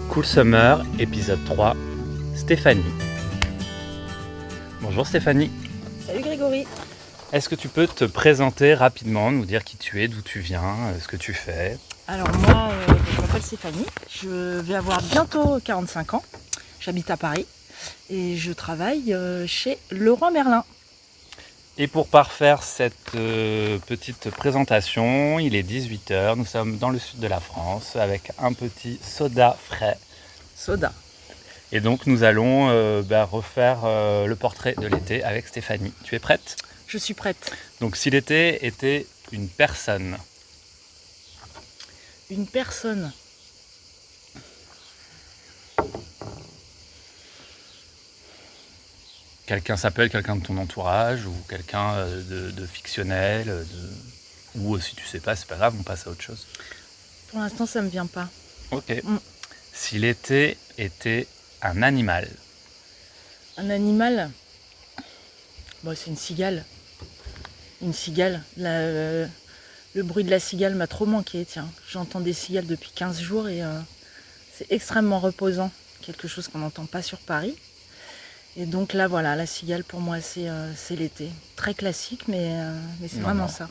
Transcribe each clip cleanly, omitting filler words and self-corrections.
Cool Summer, épisode 3, Stéphanie. Bonjour Stéphanie. Salut Grégory. Est-ce que tu peux te présenter rapidement, nous dire qui tu es, d'où tu viens, ce que tu fais? Alors moi, je m'appelle Stéphanie, je vais avoir bientôt 45 ans, j'habite à Paris et je travaille chez Leroy Merlin. Et pour parfaire cette petite présentation, il est 18h, nous sommes dans le sud de la France avec un petit soda frais. Soda. Et donc nous allons refaire le portrait de l'été avec Stéphanie. Tu es prête? Je suis prête. Donc si l'été était une personne. Une personne. Quelqu'un s'appelle quelqu'un de ton entourage ou quelqu'un de fictionnel, ou si tu sais pas, c'est pas grave, on passe à autre chose. Pour l'instant, ça me vient pas. Ok. Si l'été était un animal. Un animal. Bon, c'est une cigale. Une cigale. Le bruit de la cigale m'a trop manqué, tiens. J'entends des cigales depuis 15 jours et c'est extrêmement reposant. Quelque chose qu'on n'entend pas sur Paris. Et donc là, voilà, la cigale pour moi, c'est l'été. Très classique, mais c'est vraiment ça.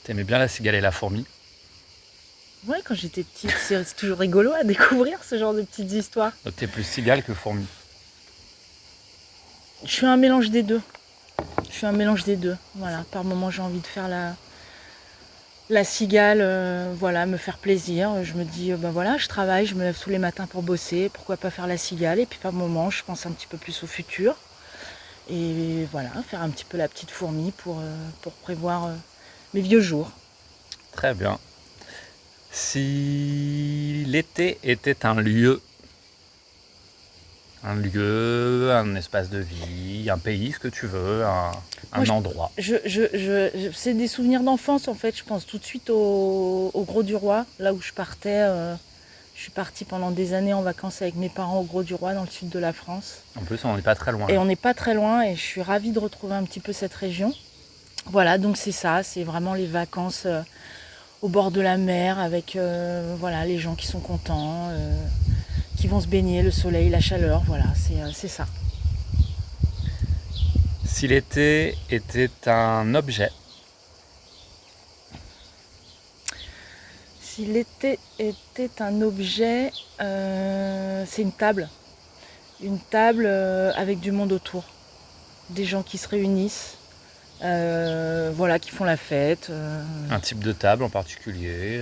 T'aimais bien la cigale et la fourmi? Ouais, quand j'étais petite, c'est toujours rigolo à découvrir ce genre de petites histoires. Donc t'es plus cigale que fourmi? Je suis un mélange des deux. Voilà, par moment, j'ai envie de faire la cigale, voilà, me faire plaisir. Je me dis, voilà, je travaille, je me lève tous les matins pour bosser. Pourquoi pas faire la cigale? Et puis par moment, je pense un petit peu plus au futur. Et voilà, faire un petit peu la petite fourmi pour prévoir mes vieux jours. Très bien. Si l'été était un lieu, un espace de vie, un pays, ce que tu veux, un endroit. C'est des souvenirs d'enfance en fait. Je pense tout de suite au Grau-du-Roi, là où je partais. Je suis partie pendant des années en vacances avec mes parents au Grau-du-Roi, dans le sud de la France. En plus, on n'est pas très loin. Et on n'est pas très loin et je suis ravie de retrouver un petit peu cette région. Voilà, donc c'est ça, c'est vraiment les vacances au bord de la mer avec voilà, les gens qui sont contents, qui vont se baigner, le soleil, la chaleur, voilà, c'est ça. Si l'été était un objet. Si l'été était un objet, c'est une table. Une table avec du monde autour. Des gens qui se réunissent, voilà, qui font la fête. Un type de table en particulier,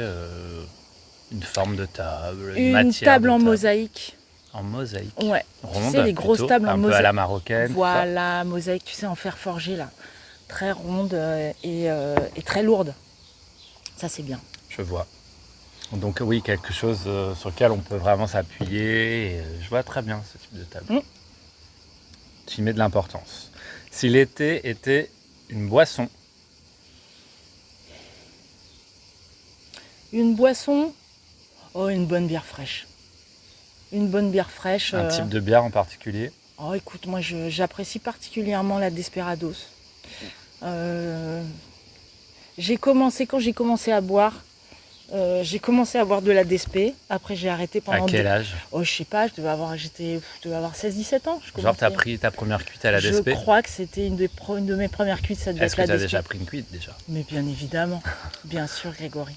une forme de table, une matière table de en table. mosaïque. En mosaïque. Ouais. Ronde, tu sais, les grosses plutôt, tables en mosaïque. Un peu à la marocaine. Voilà, mosaïque, tu sais, en fer forgé là. Très ronde et très lourde. Ça, c'est bien. Je vois. Donc oui, quelque chose sur lequel on peut vraiment s'appuyer. Et, je vois très bien ce type de table. Tu y mets de l'importance. Si l'été était une boisson. Une boisson, une bonne bière fraîche. Une bonne bière fraîche. Un type de bière en particulier? Oh, écoute, moi, j'apprécie particulièrement la Desperados. Quand j'ai commencé à boire, j'ai commencé à boire de la Despé. Après, j'ai arrêté pendant... À quel âge? Oh, je sais pas, je devais avoir 16-17 ans. Genre, t'as pris ta première cuite à la Despé? Je crois que c'était une de mes premières cuites, ça devait être la Est-ce Despé. que t'as déjà pris une cuite déjà? Mais bien évidemment, bien sûr, Grégory.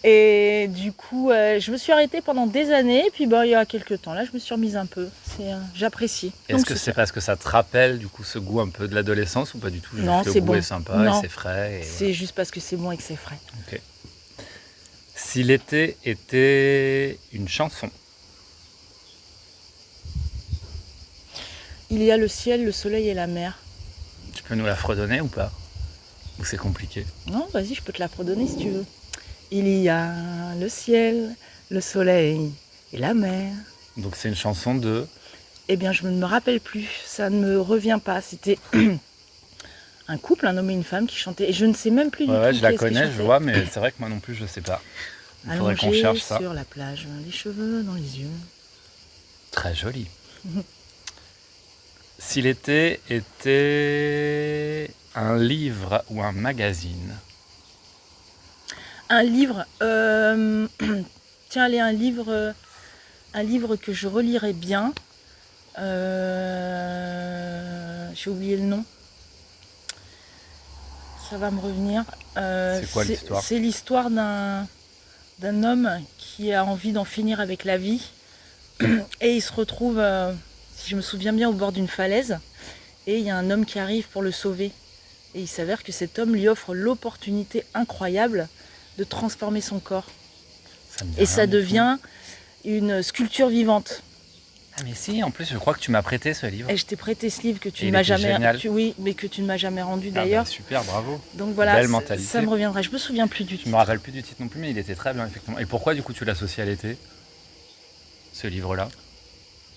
Et du coup, je me suis arrêtée pendant des années. Et puis, il y a quelques temps, là, je me suis remise un peu. J'apprécie. Est-ce que c'est parce que ça te rappelle, du coup, ce goût un peu de l'adolescence ou pas du tout? Non, c'est bon. Le goût est sympa et c'est frais. C'est juste parce que c'est bon et que c'est frais. Ok. Si l'été était une chanson. Il y a le ciel, le soleil et la mer. Tu peux nous la fredonner ou pas? Ou c'est compliqué? Non, vas-y, je peux te la fredonner si tu veux. Il y a le ciel, le soleil et la mer. Donc c'est une chanson de... Eh bien, je ne me rappelle plus, ça ne me revient pas. C'était un couple, un homme et une femme qui chantaient. Et je ne sais même plus du tout. Ouais, je la connais, je vois, mais c'est vrai que moi non plus, je sais pas. Il faudrait qu'on cherche ça. Sur la plage, les cheveux dans les yeux. Très joli. Si l'été était un livre ou un magazine. Un livre, tiens, allez, un livre Un livre que je relirais bien. J'ai oublié le nom. Ça va me revenir. C'est quoi l'histoire? C'est l'histoire d'un homme qui a envie d'en finir avec la vie. Et il se retrouve, si je me souviens bien, au bord d'une falaise. Et il y a un homme qui arrive pour le sauver. Et il s'avère que cet homme lui offre l'opportunité incroyable de transformer son corps. Et ça devient une sculpture vivante. Ah mais si, en plus je crois que tu m'as prêté ce livre. Et je t'ai prêté ce livre que tu Et ne il m'as était jamais, génial. oui, mais que tu ne m'as jamais rendu Ah d'ailleurs. bah, super, bravo. Donc voilà, Belle mentalité. ça me reviendra. Je me souviens plus du Je tout. me rappelle plus du titre non plus, mais il était très bien effectivement. Et pourquoi du coup tu l'associes à l'été, ce livre-là?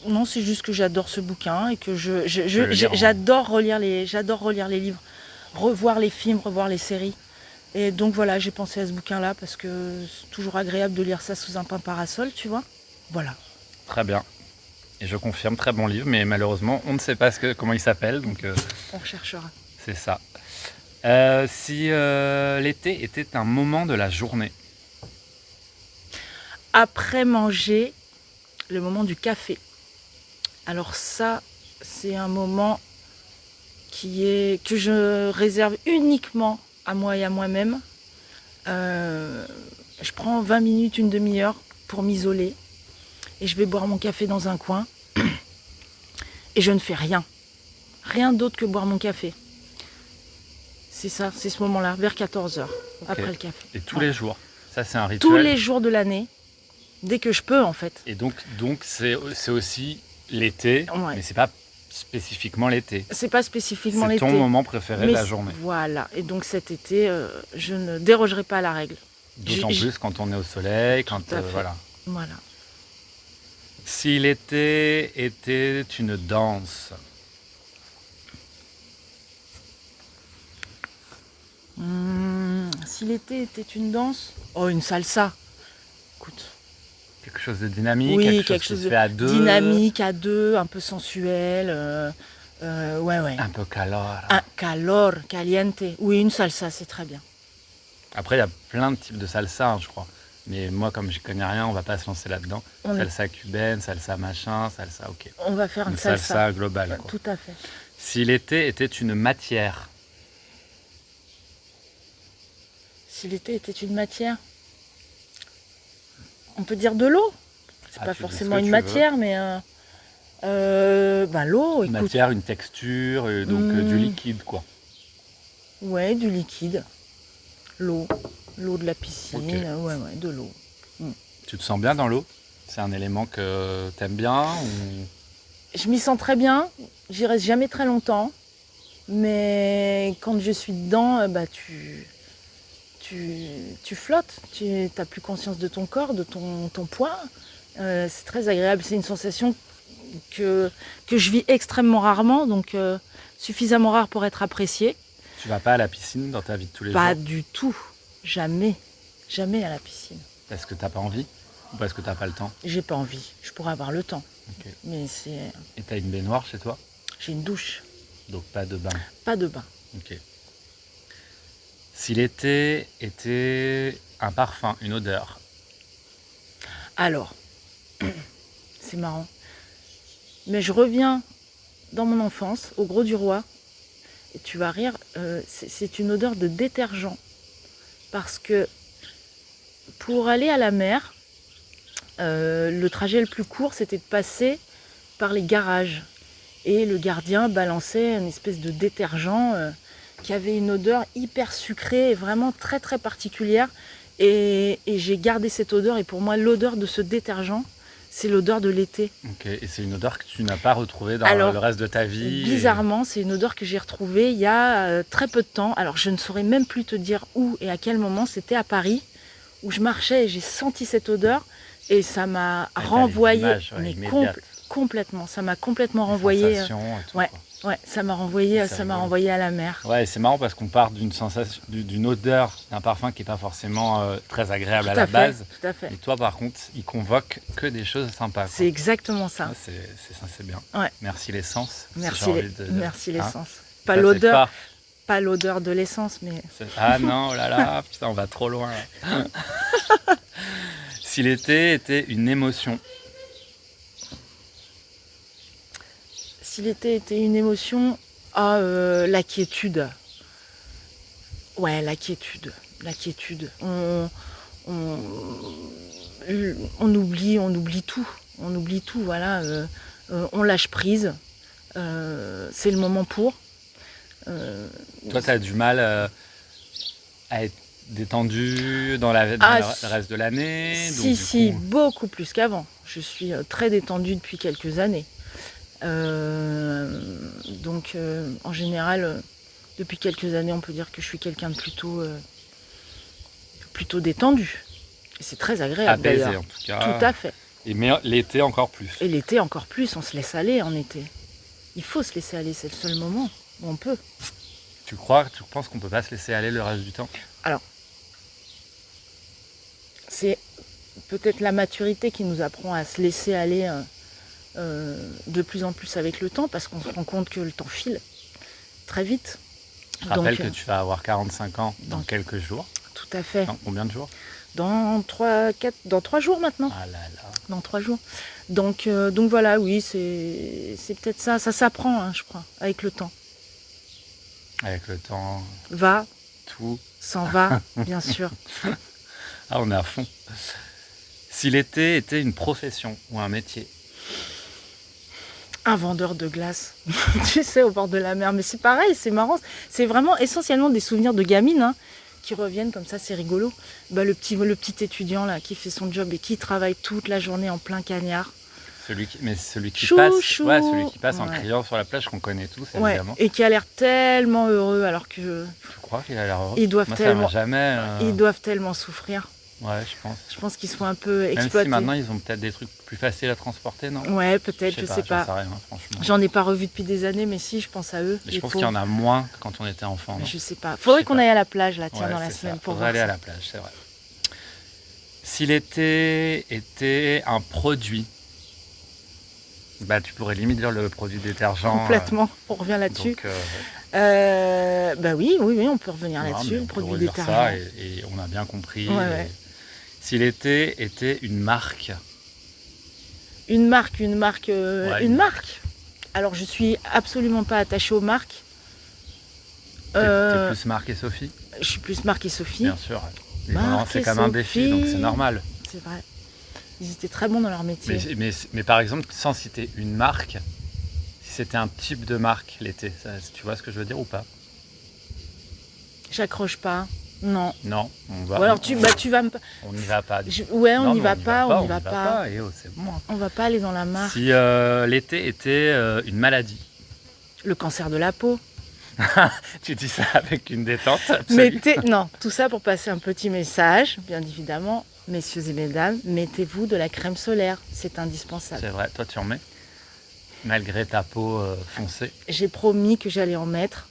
Non, c'est juste que j'adore ce bouquin et que lire en- j'adore relire les livres, revoir les films, revoir les séries. Et donc voilà, j'ai pensé à ce bouquin-là parce que c'est toujours agréable de lire ça sous un pain parasol, tu vois. Voilà. Très bien. Et je confirme, très bon livre, mais malheureusement on ne sait pas comment il s'appelle, donc On recherchera. c'est ça. Si l'été était un moment de la journée, Après manger, le moment du café. Alors ça, c'est un moment que je réserve uniquement à moi et à moi-même. Je prends 20 minutes, une demi-heure pour m'isoler et je vais boire mon café dans un coin et je ne fais rien. Rien d'autre que boire mon café. C'est ça, c'est ce moment-là, vers 14h, après le café. et tous Ouais. les jours, ça c'est un rituel. Tous les jours de l'année, dès que je peux en fait. Et donc c'est aussi l'été, Ouais. mais c'est pas spécifiquement l'été. C'est pas spécifiquement C'est l'été. ton moment préféré de la journée. Voilà, et donc cet été, je ne dérogerai pas à la règle. D'autant J'ai- plus quand on est au soleil, quand Tout à fait. voilà. Voilà. Si l'été était une danse, Si l'été était une danse, oh une salsa. Écoute, quelque chose de dynamique, oui, quelque chose qui se de fait à deux, dynamique à deux, un peu sensuel. Ouais. un peu calor. Un calor, caliente. Oui, une salsa, c'est très bien. Après, il y a plein de types de salsa, hein, je crois. Mais moi, comme je connais rien, on va pas se lancer là-dedans. On est- Salsa cubaine, salsa machin, salsa ok. On va faire une Une salsa. salsa globale, quoi. Tout à fait. Si l'été était une matière, Si l'été était une matière, on peut dire de l'eau. C'est Ah, pas tu dis ce forcément que une tu matière, mais l'eau, une écoute. matière, une texture, donc du liquide, quoi. Ouais, du liquide. L'eau. L'eau de la piscine. Ok. Ouais, de l'eau. Tu te sens bien dans l'eau? C'est un élément que t'aimes bien ou... Je m'y sens très bien. J'y reste jamais très longtemps. Mais quand je suis dedans, tu flottes. Tu n'as plus conscience de ton corps, de ton poids. C'est très agréable. C'est une sensation que je vis extrêmement rarement. Donc suffisamment rare pour être appréciée. Tu vas pas à la piscine dans ta vie de tous les Pas jours? du tout. Jamais. Jamais à la piscine. Parce que t'as pas envie? Ou parce que t'as pas le temps? J'ai pas envie. Je pourrais avoir le temps. Ok. Mais c'est. Et t'as une baignoire chez toi? J'ai une douche. Donc pas de bain. Pas de bain. Ok. Si l'été était un parfum, une odeur, Alors, c'est marrant. Mais je reviens dans mon enfance, au Gros du Roi, et tu vas rire, c'est une odeur de détergent. Parce que pour aller à la mer, le trajet le plus court, c'était de passer par les garages. Et le gardien balançait une espèce de détergent qui avait une odeur hyper sucrée, et vraiment très très particulière. Et j'ai gardé cette odeur, et pour moi, l'odeur de ce détergent, c'est l'odeur de l'été. ok, et c'est une odeur que tu n'as pas retrouvée dans Alors, le reste de ta vie. Bizarrement, c'est une odeur que j'ai retrouvée il y a très peu de temps. Alors, je ne saurais même plus te dire où et à quel moment. C'était à Paris, où je marchais et j'ai senti cette odeur. Et ça m'a t'as les renvoyé, images, ouais, mais immédiates. complètement. Ça m'a complètement Les renvoyé. sensations et tout, ouais. quoi. Ouais, ça m'a renvoyé, C'est ça m'a rigolo. renvoyé à la mer. Ouais, c'est marrant parce qu'on part d'une sensation, d'une odeur, d'un parfum qui n'est pas forcément très agréable à la base. Tout à fait. Et toi, par contre, il convoque que des choses sympas. quoi. C'est exactement ça. Ah, c'est bien. Ouais. Merci l'essence. si Merci, j'ai envie de dire. merci Hein, l'essence. ça, Pas c'est l'odeur, fort. pas l'odeur de l'essence, mais Ah non, oh là là, putain, on va trop loin. Là. Si l'été était une émotion, Si l'été était une émotion, la quiétude. Ouais, la quiétude. La quiétude. On, on oublie tout. On oublie tout, voilà. On lâche prise. C'est le moment pour. Toi, tu as du mal à être détendu dans le reste de l'année. Si, beaucoup plus qu'avant. Je suis très détendue depuis quelques années. Donc, en général, depuis quelques années, on peut dire que je suis quelqu'un de plutôt détendu. Et c'est très agréable. Apaisé, d'ailleurs. en tout cas. Tout à fait. Mais l'été encore plus. Et l'été encore plus, on se laisse aller en été. Il faut se laisser aller, c'est le seul moment où on peut. Tu penses qu'on peut pas se laisser aller le reste du temps? Alors, c'est peut-être la maturité qui nous apprend à se laisser aller de plus en plus avec le temps, parce qu'on se rend compte que le temps file très vite. Je rappelle que tu vas avoir 45 ans dans quelques jours. Tout à fait. Dans combien de jours? Dans 3 jours maintenant. Ah là là. Dans 3 jours. Donc voilà, oui, c'est peut-être ça. Ça s'apprend, hein, je crois, avec le temps. Avec le temps. Va. Tout. S'en va, bien sûr. Ah, on est à fond. Si l'été était une profession ou un métier? Un vendeur de glace, tu sais, au bord de la mer. Mais c'est pareil, c'est marrant. C'est vraiment essentiellement des souvenirs de gamine, hein, qui reviennent comme ça, c'est rigolo. Le petit étudiant là, qui fait son job et qui travaille toute la journée en plein cagnard. Celui qui Chou, passe, chou. celui qui passe en Ouais. criant sur la plage, qu'on connaît tous, Ouais, évidemment. et qui a l'air tellement heureux, alors que Tu crois qu'il a l'air heureux? ils doivent Moi, tellement, ça m'a jamais. ils doivent tellement souffrir. Ouais, je pense. Je pense qu'ils sont un peu Même exploités. si maintenant ils ont peut-être des trucs plus faciles à transporter, non? Ouais, peut-être, je sais J'en pas. sais rien, franchement. J'en ai pas revu depuis des années, mais si, je pense à eux. Mais je pense qu'il y en a moins que quand on était enfant. Mais non? je sais pas. Faudrait Je sais qu'on pas. aille à la plage là, tiens, Ouais, dans la c'est semaine ça. pour Faudrait voir aller ça. à la plage, c'est vrai. Si l'été était un produit, bah tu pourrais limite dire le produit détergent. Complètement. On revient là-dessus. Donc, Bah oui, on peut revenir non, mais là-dessus. on Le peut produit redire détergent. ça et on a bien compris. Ouais. Si l'été était une marque, Une marque. Ouais, Une marque. Alors, je suis absolument pas attachée aux marques. t'es plus Marc et Sophie? Je suis plus Marc et Sophie. Bien sûr. Ils ont Marc lancé et comme un défi, donc c'est Sophie. normal. C'est vrai. Ils étaient très bons dans leur métier. Mais par exemple, sans citer une marque, si c'était un type de marque l'été, tu vois ce que je veux dire ou pas? J'accroche pas. Non. Non, on va. Ou alors tu vas me. On n'y va pas. Ouais, on Non, n'y mais va pas. On n'y va pas. pas. Et oh, c'est bon. On va pas aller dans la marque. Si l'été était une maladie, Le cancer de la peau. tu dis ça avec une détente absolue. Non, tout ça pour passer un petit message, bien évidemment, messieurs et mesdames, mettez-vous de la crème solaire, c'est indispensable. C'est vrai, toi tu en mets? Malgré ta peau foncée. J'ai promis que j'allais en mettre.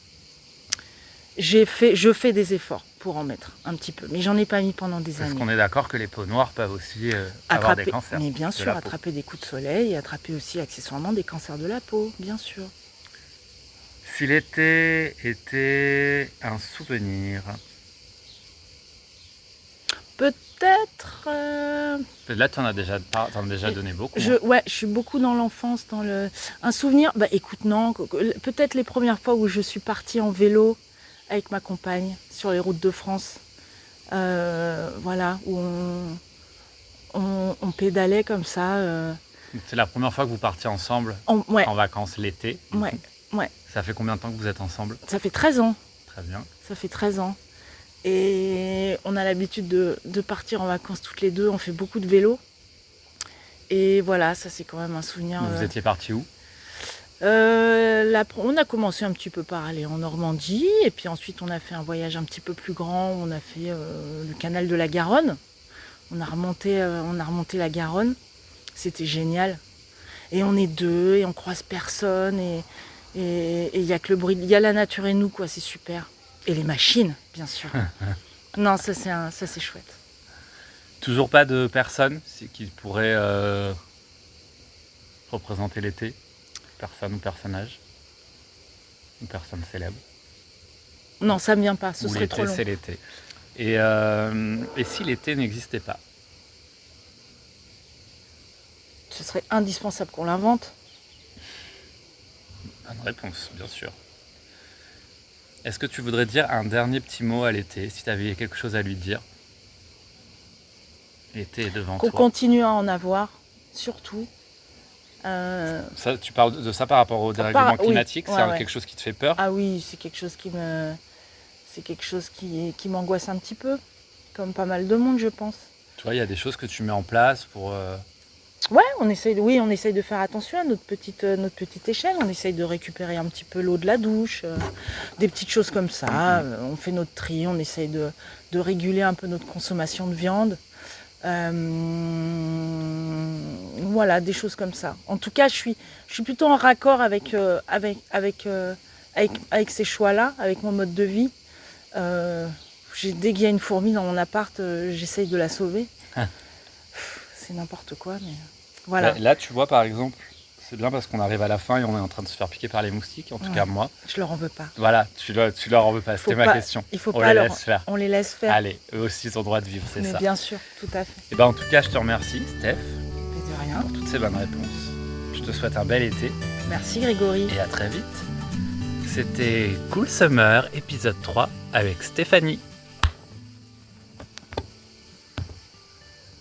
Je fais des efforts pour en mettre un petit peu, mais j'en ai pas mis pendant des Parce années. qu'on est d'accord que les peaux noires peuvent aussi avoir des cancers. Mais bien de sûr, la peau. attraper des coups de soleil et attraper aussi accessoirement des cancers de la peau, bien sûr. Si l'été était un souvenir, Peut-être. là tu en as déjà donné beaucoup. hein. Je suis beaucoup dans l'enfance, un souvenir. Bah écoute, non, peut-être les premières fois où je suis partie en vélo avec ma compagne sur les routes de France. Voilà, où on pédalait comme ça. C'est la première fois que vous partiez ensemble Ouais, en vacances l'été. du ouais, coup. ouais. Ça fait combien de temps que vous êtes ensemble? Ça fait 13 ans. Très bien. Ça fait 13 ans. Et on a l'habitude de partir en vacances toutes les deux. On fait beaucoup de vélo. Et voilà, ça c'est quand même un souvenir. Vous étiez partis où? On a commencé un petit peu par aller en Normandie. Et puis ensuite, on a fait un voyage un petit peu plus grand. On a fait le canal de la Garonne. On a remonté la Garonne. C'était génial. Et on est deux et on croise personne. Et il y a que le bruit. Il y a la nature et nous, quoi. C'est super. Et les machines, bien sûr. Non, ça c'est chouette. Toujours pas de personne qui pourrait représenter l'été? Personne ou personnage? Une personne célèbre? Non, ça me vient pas. Ce Ou serait trop l'été, long. c'est l'été. Et si l'été n'existait pas? Ce serait indispensable qu'on l'invente. bonne réponse, bien sûr. Est-ce que tu voudrais dire un dernier petit mot à l'été, si tu avais quelque chose à lui dire? L'été est devant Qu'on toi. continue à en avoir, surtout. Ça, tu parles de ça par rapport au dérèglement climatique, oui, c'est ouais. quelque chose qui te fait peur? Ah oui, c'est quelque chose qui m'angoisse un petit peu, comme pas mal de monde, je pense. Tu vois, il y a des choses que tu mets en place pour... Ouais, on essaye de faire attention à notre petite échelle. On essaye de récupérer un petit peu l'eau de la douche, des petites choses comme ça. On fait notre tri, on essaye de réguler un peu notre consommation de viande. Voilà, des choses comme ça. En tout cas, je suis plutôt en raccord avec ces choix-là, avec mon mode de vie. Dès qu'il y a une fourmi dans mon appart, j'essaye de la sauver. C'est n'importe quoi, mais voilà. Là, tu vois, par exemple, c'est bien parce qu'on arrive à la fin et on est en train de se faire piquer par les moustiques, en tout cas moi. Je leur en veux pas. Voilà, tu leur en veux pas, c'était ma question. Il faut on pas les laisse faire. On les laisse faire. Allez, eux aussi ils ont le droit de vivre, c'est mais ça. Bien sûr, tout à fait. Et ben en tout cas, je te remercie, Steph, Mais de rien. pour toutes ces bonnes réponses. Je te souhaite un bel été Merci Grégory. et à très vite. C'était Cool Summer, épisode 3 avec Stéphanie.